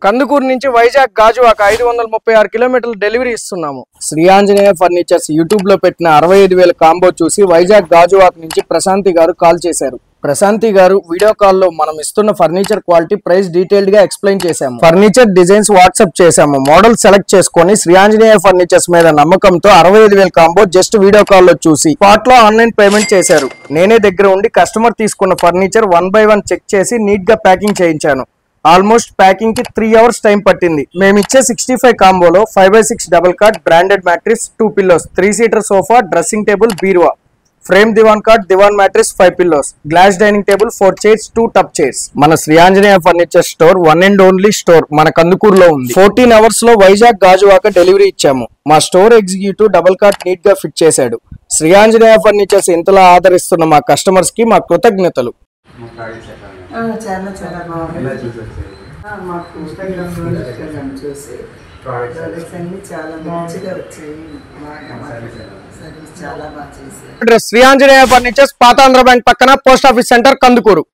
కందుకూరు నుంచి వైజాగ్ గాజువాక 536 కిలోమీటర్ల డెలివరీ ఇస్తున్నాము. శ్రీ ఆంజనేయ ఫర్నిచర్స్ యూట్యూబ్ లో పెట్టిన 65,000 కాంబో చూసి వైజాగ్ గాజువాక నుంచి ప్రశాంతి గారు కాల్ చేశారు. ప్రశాంతి గారు వీడియో కాల్ లో మనం ఇస్తున్న ఫర్నిచర్ క్వాలిటీ, ప్రైస్ డీటెయిల్డ్ గా ఎక్స్ప్లెయిన్ చేశాము. ఫర్నిచర్ డిజైన్స్ వాట్సాప్ చేశాము. మోడల్ సెలెక్ట్ చేసుకుని శ్రీ ఆంజనేయ ఫర్నిచర్స్ మీద నమ్మకంతో 65,000 కాంబో జస్ట్ వీడియో కాల్ లో చూసి స్పాట్ లో ఆన్లైన్ పేమెంట్ చేశారు. నేనే దగ్గర ఉండి కస్టమర్ తీసుకున్న ఫర్నిచర్ 1 by 1 చెక్ చేసి నీట్ గా ప్యాకింగ్ చేయించాను. ఆల్మోస్ట్ ప్యాకింగ్ కి 3 hours టైం పట్టింది. మేమిచ్చే 65 కాంబోలో 5x6 double cot, branded mattress, 2 pillows, 3-seater sofa, dressing table, బీరువా, ఫ్రేమ్ దివాన్ కాట్, దివాన్ mattress, 5 pillows, glass dining table, 4 chairs, 2 tub chairs. మన Shri Anjaneya furniture store one and only store మన కందుకూరులో ఉంది. 14 hours లో వైజాగ్ గాజువాక డెలివరీ ఇచ్చాము. మా store executive double cot neat గా ఫిట్ చేశాడు. శ్రీ ఆంజనేయ ఫర్నిచర్స్ ఇంతలా ఆదరిస్తున్న మా కస్టమర్స్ కి మా కృతజ్ఞతలు. చాలా చాలా బాగుంది. మాకు ఇన్స్టాగ్రామ్ చూసి ప్రోడక్ట్స్ అన్ని చాలా మంచిగా వచ్చాయి. సర్వీస్ చాలా బాగా చేశారు. శ్రీ ఆంజనేయ ఫర్నిచర్స్, పాతాంధ్ర బ్యాంక్ పక్కన, పోస్ట్ ఆఫీస్ సెంటర్, కందుకూరు.